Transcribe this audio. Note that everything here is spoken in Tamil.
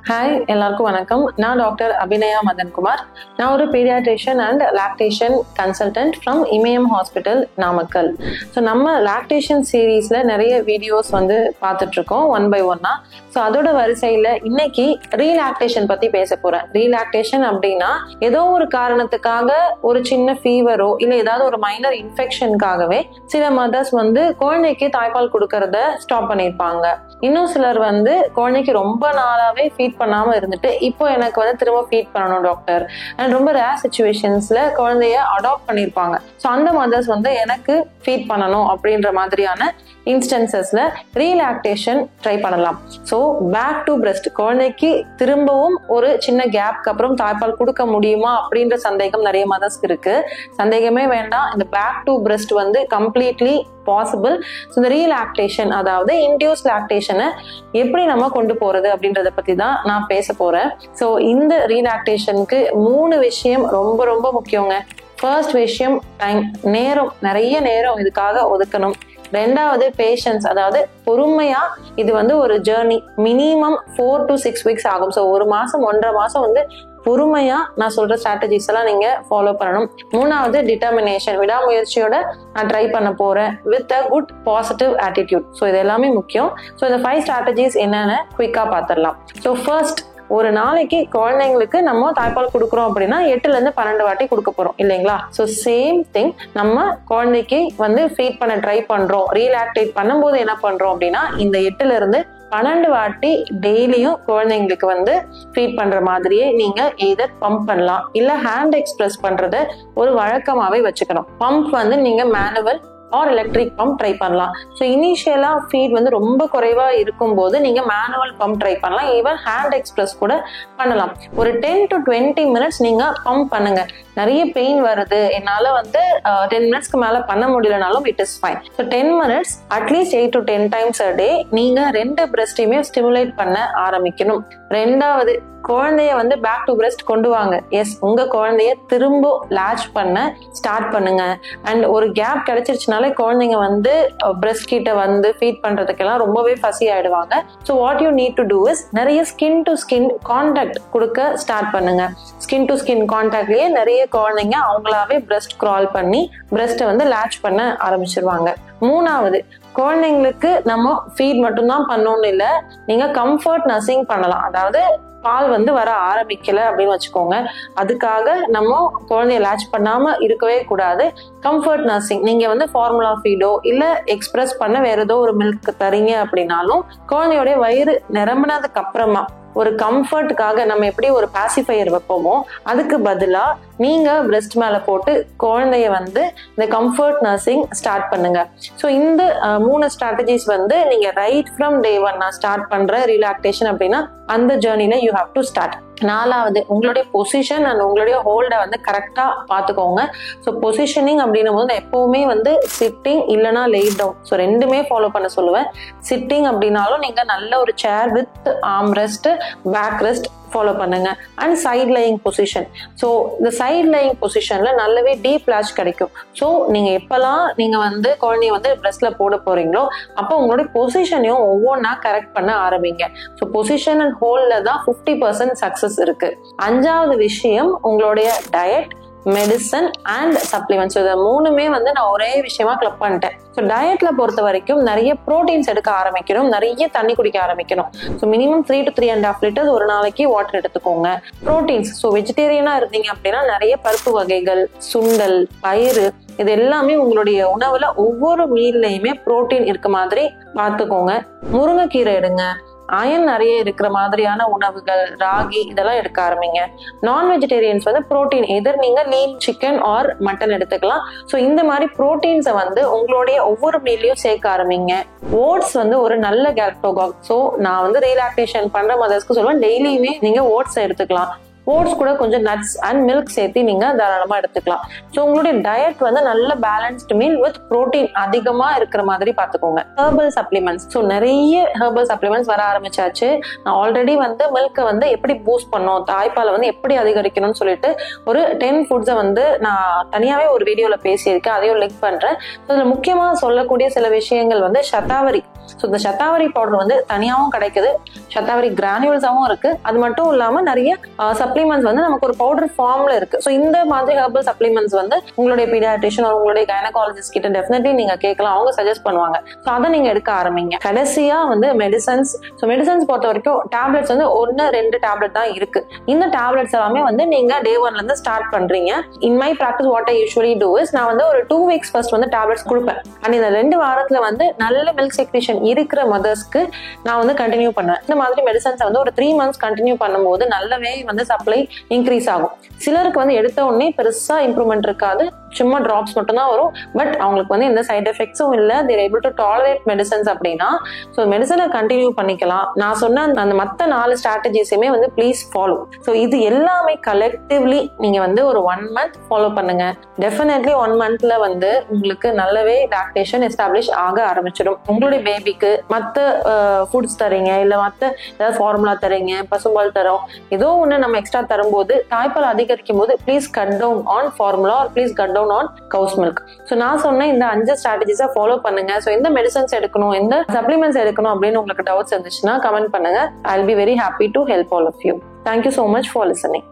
ஹாய், எல்லாருக்கும் வணக்கம். நான் டாக்டர் அபிநயா மதன்குமார். நான் ஒரு paediatrician and lactation consultant from Imayam hospital, Namakkal. So நம்ம லாக்டேஷன் சீரீஸில் நிறைய வீடியோஸ் பார்த்துட்ருக்கோம் ஒன் பை ஒன்னா. ஸோ அதோட வரிசையில் இன்னைக்கு ரீலாக்டேஷன் பற்றி பேச போகிறேன். ரீலாக்டேஷன் அப்படின்னா ஏதோ ஒரு காரணத்துக்காக ஒரு சின்ன ஃபீவரோ இல்லை ஏதாவது ஒரு மைனர் இன்ஃபெக்ஷனுக்காகவே சில மதர்ஸ் குழந்தைக்கு தாய்ப்பால் கொடுக்கறத ஸ்டாப் பண்ணியிருப்பாங்க. இன்னும் சிலர் குழந்தைக்கு ரொம்ப நாளாவே ஃபீட் பண்ணாம இருந்துட்டு இப்போ எனக்கு திரும்ப ஃபீட் பண்ணணும் டாக்டர் அண்ட் ரொம்ப ரேர் சிச்சுவேஷன்ஸ்ல குழந்தைய அடாப்ட் பண்ணிருப்பாங்க. ஸோ அந்த மதர்ஸ் எனக்கு ஃபீட் பண்ணணும் அப்படின்ற மாதிரியான இன்ஸ்டன்சஸ்ல ரீலாக்டேஷன் ட்ரை பண்ணலாம். ஸோ பேக் டு பிரெஸ்ட், குழந்தைக்கு திரும்பவும் ஒரு சின்ன கேப்க்கு அப்புறம் தாய்ப்பால் கொடுக்க முடியுமா அப்படின்ற சந்தேகம் நிறைய மதர்ஸ்க்கு இருக்கு. சந்தேகமே வேண்டாம், இந்த back to breast completely possible. So இந்த ரீலாக்டேஷன், அதாவது இன்டியூஸ் லாக்டேஷனை எப்படி நம்ம கொண்டு போறது அப்படின்றத பத்தி தான் நான் பேச போறேன். ஸோ இந்த ரீலாக்டேஷனுக்கு 3 விஷயம் ரொம்ப ரொம்ப முக்கியங்க. ஃபர்ஸ்ட் விஷயம் டைம், நேரம், நிறைய நேரம் இதுக்காக ஒதுக்கணும். ரெண்டாவது பேஷன்ஸ், அதாவது பொறுமையா இது ஒரு ஜேர்னி, மினிமம் 4 to 6 weeks ஆகும். ஸோ 1 மாசம் 1.5 மாசம் பொறுமையா நான் சொல்ற ஸ்ட்ராட்டஜிஸ் எல்லாம் நீங்க ஃபாலோ பண்ணணும். மூணாவது டிட்டர்மினேஷன், விடாமுயற்சியோட நான் ட்ரை பண்ண போறேன் with a good positive attitude. So இது எல்லாமே முக்கியம். ஸோ இந்த 5 ஸ்ட்ராட்டஜிஸ் என்னன்னு குயிக்கா பார்த்துடலாம். ஸோ ஃபர்ஸ்ட், ஒரு நாளைக்கு குழந்தைங்களுக்கு நம்ம தாய்ப்பால் கொடுக்குறோம் அப்படின்னா 8 to 12 வாட்டி கொடுக்க போறோம் இல்லைங்களா? ஸோ சேம் திங், நம்ம குழந்தைக்கு ஃபீட் பண்ண ட்ரை பண்றோம். ரீலாக்டேட் பண்ணும்போது என்ன பண்றோம் அப்படின்னா இந்த 8 to 12 வாட்டி டெய்லியும் குழந்தைங்களுக்கு ஃபீட் பண்ற மாதிரியே நீங்க எதர் பம்ப் பண்ணலாம், இல்ல ஹேண்ட் எக்ஸ்பிரஸ் பண்றத ஒரு வழக்கமாவே வச்சுக்கணும். பம்ப் நீங்க manual or electric pump try பண்ணலாம். ஸோ இனிஷியலா ஃபீட் ரொம்ப குறைவா இருக்கும் போது நீங்க மேனுவல் பம்ப் ட்ரை பண்ணலாம். ஈவன் ஹேண்ட் எக்ஸ்பிரஸ் கூட பண்ணலாம். ஒரு 10 to 20 minutes நீங்க பம்ப் பண்ணுங்க. நிறைய பெயின் வருது, என்னால 10 minutesக்கு மேல பண்ண முடியலனாலும் it is fine. So 10 minutes at least 8 to 10 times a day நீங்க 2 பிரஸ்டையுமே ஸ்டிமுலேட் பண்ண ஆரம்பிக்கணும். ரெண்டாவது, குழந்தைய பேக் டு பிரெஸ்ட் கொண்டு வாங்க. எஸ், உங்க குழந்தைய திரும்ப லாச் பண்ண ஸ்டார்ட் பண்ணுங்க. அண்ட் ஒரு கேப் கிடைச்சிருச்சுனாலே குழந்தைங்க பிரெஸ்ட் கிட்ட ஃபீட் பண்றதுக்கெல்லாம் ரொம்பவே ஃபசி ஆயிடுவாங்க. So what you need to do is நிறைய ஸ்கின் டு ஸ்கின் கான்டாக்ட் கொடுக்க ஸ்டார்ட் பண்ணுங்க. ஸ்கின் டு ஸ்கின் கான்டாக்ட்லயே நிறைய குழந்தைங்க அவங்களாவே பிரெஸ்ட் கிரால் பண்ணி பிரெஸ்ட்டை லாச் பண்ண ஆரம்பிச்சிருவாங்க. மூணாவது, குழந்தைங்களுக்கு நம்ம ஃபீட் மட்டும்தான் பண்ணணும்னு இல்லை, நீங்க கம்ஃபர்ட் நர்சிங் பண்ணலாம். அதாவது பால் வர ஆரம்பிக்கல அப்படின்னு வச்சுக்கோங்க, அதுக்காக நம்ம குழந்தைய லாச் பண்ணாம இருக்கவே கூடாது. கம்ஃபர்ட் நர்சிங், நீங்க ஃபார்முலா ஃபீடோ இல்ல எக்ஸ்பிரஸ் பண்ண வேற ஏதோ ஒரு மில்க் தரீங்க அப்படின்னாலும் குழந்தையோட வயிறு நிரம்பினதுக்கு அப்புறமா ஒரு கம்ஃபர்ட்டுக்காக நம்ம எப்படி ஒரு பாசிஃபையர் வைப்போமோ அதுக்கு பதிலா நீங்க பிரெஸ்ட் மேல போட்டு குழந்தைய இந்த கம்ஃபர்ட் நர்சிங் ஸ்டார்ட் பண்ணுங்க. ஸோ இந்த 3 ஸ்ட்ராட்டஜிஸ் நீங்க ரைட் ஃப்ரம் டே 1 நான் ஸ்டார்ட் பண்ற ரீலாக்டேஷன் அப்படின்னா அந்த ஜேர்னில யூ ஹாவ் டு ஸ்டார்ட். நாலாவது, உங்களுடைய பொசிஷன் அண்ட் உங்களுடைய ஹோல்டை கரெக்டா பாத்துக்கோங்க. ஸோ பொசிஷனிங் அப்படின்னும் போது நான் எப்பவுமே சிட்டிங் இல்லைன்னா லேட் டவுன், ஸோ ரெண்டுமே ஃபாலோ பண்ண சொல்லுவேன். சிட்டிங் அப்படின்னாலும் நீங்க நல்ல ஒரு chair with arm rest, back rest follow பண்ணுங்க. And side lying position. So இந்த சைட் லையிங் பொசிஷன்ல நல்லாவே டீப் லாச் கிடைக்கும். ஸோ நீங்க எப்பெல்லாம் நீங்க குழந்தைய பிரெஸ்ட்ல போட போறீங்களோ அப்போ உங்களுடைய பொசிஷனையும் ஒவ்வொன்றா கரெக்ட் பண்ண ஆரம்பிங்க. ஸோ பொசிஷன் அண்ட் ஹோல்ல தான் 50% சக்சஸ் இருக்கு. 5வது விஷயம், உங்களுடைய டயட், மெடிசன் அண்ட் சப்ளிமெண்ட்ஸ். இதை 3மே நான் ஒரே விஷயமா கிளப் பண்ணிட்டேன். ஸோ டயட்ல பொறுத்த வரைக்கும் நிறைய ப்ரோட்டீன்ஸ் எடுக்க ஆரம்பிக்கணும், நிறைய தண்ணி குடிக்க ஆரம்பிக்கணும். ஸோ மினிமம் 3 to 3.5 liters ஒரு நாளைக்கு வாட்டர் எடுத்துக்கோங்க. ப்ரோட்டீன்ஸ், ஸோ வெஜிடேரியனா இருந்தீங்க அப்படின்னா நிறைய பருப்பு வகைகள், சுண்டல், பயிறு, இது எல்லாமே உங்களுடைய உணவுல ஒவ்வொரு மீல்லையுமே புரோட்டீன் இருக்க மாதிரி பார்த்துக்கோங்க. முருங்கைக்கீரை எடுங்க. அயன் நிறைய இருக்கிற மாதிரியான உணவுகள், ராகி, இதெல்லாம் எடுக்க ஆரம்பிங்க. நான் வெஜிடேரியன்ஸ் புரோட்டீன் எதிர் நீங்க லீன் சிக்கன் ஆர் மட்டன் எடுத்துக்கலாம். ஸோ இந்த மாதிரி புரோட்டீன்ஸை உங்களுடைய ஒவ்வொரு மீல்லையும் சேர்க்க ஆரம்பிங்க. ஓட்ஸ் ஒரு நல்ல கேல்டோகாக். ஸோ நான் ரீலாக்டேஷன் பண்ற மதர்ஸ்க்கு சொல்லுவேன், டெய்லியுமே நீங்க ஓட்ஸ் எடுத்துக்கலாம். ஓட்ஸ் கூட கொஞ்சம் நட்ஸ் அண்ட் மில்க் சேர்த்து நீங்க தாராளமா எடுத்துக்கலாம். ஸோ உங்களுடைய டயட் நல்ல பேலன்ஸ்டு மீல் வித் புரோட்டீன் அதிகமா இருக்கிற மாதிரி பாத்துக்கோங்க. ஹெர்பல் சப்ளிமெண்ட்ஸ், ஸோ நிறைய ஹெர்பல் சப்ளிமெண்ட்ஸ் வர ஆரம்பிச்சாச்சு. நான் ஆல்ரெடி மில்கை எப்படி பூஸ்ட் பண்ணோம், தாய்ப்பாலை எப்படி அதிகரிக்கணும்னு சொல்லிட்டு ஒரு 10 ஃபுட்ஸை நான் தனியாவே ஒரு வீடியோல பேசியிருக்கேன், அதையும் லிங்க் பண்றேன். அதுல முக்கியமா சொல்லக்கூடிய சில விஷயங்கள் சதாவரி. ஸோ இந்த சத்தாவரி பவுடர் வந்து தனியாகவும் கிடைக்குது, சத்தாவரி கிரானியூல்ஸாகவும் இருக்கு. அது மட்டும் இல்லாம நிறைய சப்ளிமெண்ட்ஸ் வந்து நமக்கு ஒரு பவுடர் ஃபார்ம்ல இருக்கு. ஸோ இந்த மாதிரி ஹெர்பல் சப்ளிமெண்ட்ஸ் வந்து உங்களுடைய பீடியாட்ரிஷியன் உங்களுடைய கைனகாலஜிஸ்ட் கிட்ட டெஃபினெட்லி நீங்க கேட்கலாம், அவங்க சஜஸ்ட் பண்ணுவாங்க. ஸோ அதை நீங்க எடுக்க ஆரம்பிங்க. கடைசியா வந்து மெடிசன்ஸ். ஸோ மெடிசன்ஸ் பொறுத்த வரைக்கும் டேப்லெட்ஸ் வந்து 1-2 டேப்லெட் தான் இருக்கு. இந்த டேப்லெட்ஸ் எல்லாமே வந்து நீங்க டே 1ல இருந்து ஸ்டார்ட் பண்றீங்க. In my practice what I usually do is, நான் வந்து ஒரு 2 வீக்ஸ் ஃபர்ஸ்ட் வந்து டேப்லெட்ஸ் கொடுப்பேன். அண்ட் இந்த 2 வாரத்துல வந்து நல்ல மில்க் செக்ரேஷன் இருக்கிற மதர்ஸ்க்கு நான் வந்து கண்டினியூ பண்ணுவேன். இந்த மாதிரி மெடிசன்ஸ் வந்து ஒரு 3 மந்த்ஸ் கண்டினியூ பண்ணும்போது நல்லாவே வந்து சப்ளை இன்க்ரீஸ் ஆகும். சிலருக்கு வந்து எடுத்த உடனே பெருசா இம்ப்ரூவ்மெண்ட் இருக்காது, சும்மா டிராப்ஸ் மட்டும் தான் வரும். பட் அவங்களுக்கு வந்து எந்த சைட் எஃபெக்ட்ஸும் இல்லை, they're able to tolerate medicines அப்படின்னா ஸோ மெடிசனை கண்டினியூ பண்ணிக்கலாம். நான் சொன்ன அந்த மற்ற 4 ஸ்ட்ராட்டஜிஸுமே வந்து ப்ளீஸ் ஃபாலோ. ஸோ இது எல்லாமே கலெக்டிவ்லி நீங்க வந்து ஒரு 1 மந்த் ஃபாலோ பண்ணுங்க. டெஃபினெட்லி 1 மந்த்ல வந்து உங்களுக்கு நல்லாவே லாக்டேஷன் எஸ்டாப்ளிஷ் ஆக ஆரம்பிச்சிடும். உங்களுடைய பேபிக்கு மற்ற ஃபுட்ஸ் தரீங்க, இல்லை மற்ற ஏதாவது ஃபார்முலா தரீங்க, பசும்பால் தரோம், ஏதோ ஒன்று நம்ம எக்ஸ்ட்ரா தரும்போது தாய்ப்பால் அதிகரிக்கும் போது please cut down on formula or please cut down on cow's milk. So நான் சொன்ன இந்த 5 ஸ்ட்ராட்டஜிஸை ஃபாலோ பண்ணுங்க. ஸோ எந்த மெடிசன்ஸ் எடுக்கணும், எந்த சப்ளிமெண்ட்ஸ் எடுக்கணும் அப்படின்னு உங்களுக்கு டவுட்ஸ் இருந்துச்சுன்னா கமெண்ட் பண்ணுங்க. I'll be very happy to help all of you. Thank you so much for listening.